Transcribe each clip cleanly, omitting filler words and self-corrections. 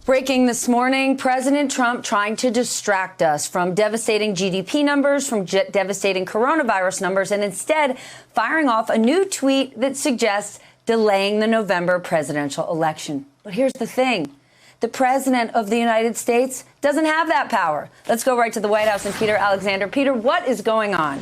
Breaking this morning, President Trump trying to distract us from devastating GDP numbers, from devastating coronavirus numbers, and instead firing off a new tweet that suggests delaying the November presidential election. But here's the thing. The president of the United States doesn't have that power. Let's go right to the White House and Peter Alexander. Peter, what is going on?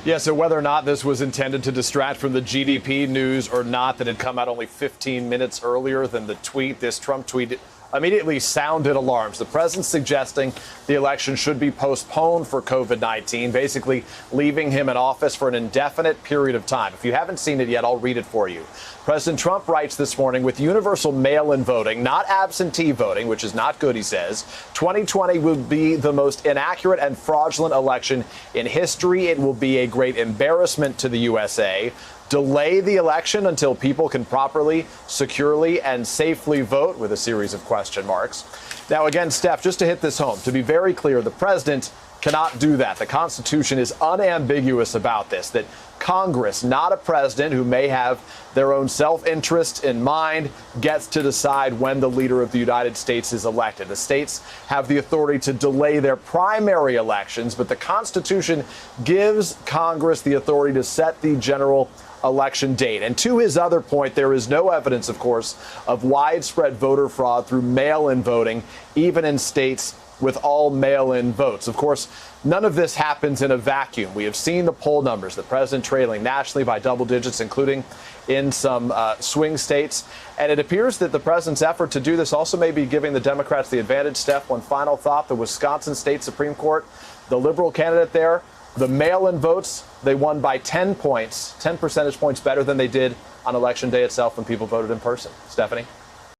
Yeah, so whether or not this was intended to distract from the GDP news or not, that had come out only 15 minutes earlier than the tweet, this Trump tweet immediately sounded alarms. The president suggesting the election should be postponed for COVID-19, basically leaving him in office for an indefinite period of time. If you haven't seen it yet, I'll read it for you. President Trump writes this morning, with universal mail-in voting, not absentee voting, which is not good, he says, 2020 will be the most inaccurate and fraudulent election in history. It will be a great embarrassment to the USA. Delay the election until people can properly, securely, and safely vote, with a series of question marks. Now, again, Steph, just to hit this home, to be very clear, the president cannot do that. The Constitution is unambiguous about this, that Congress, not a president who may have their own self-interest in mind, gets to decide when the leader of the United States is elected. The states have the authority to delay their primary elections, but the Constitution gives Congress the authority to set the general election date. And to his other point, there is no evidence, of course, of widespread voter fraud through mail-in voting, even in states with all mail-in votes. Of course, none of this happens in a vacuum. We have seen the poll numbers, the president trailing nationally by double digits, including in some swing states. And it appears that the president's effort to do this also may be giving the Democrats the advantage. Steph, one final thought, the Wisconsin State Supreme Court, the liberal candidate there, the mail-in votes, they won by 10 points, 10 percentage points better than they did on Election Day itself when people voted in person. Stephanie?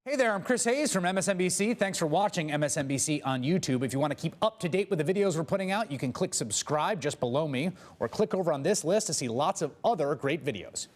Hey there, I'm Chris Hayes from MSNBC. Thanks for watching MSNBC on YouTube. If you want to keep up to date with the videos we're putting out, you can click subscribe just below me or click over on this list to see lots of other great videos.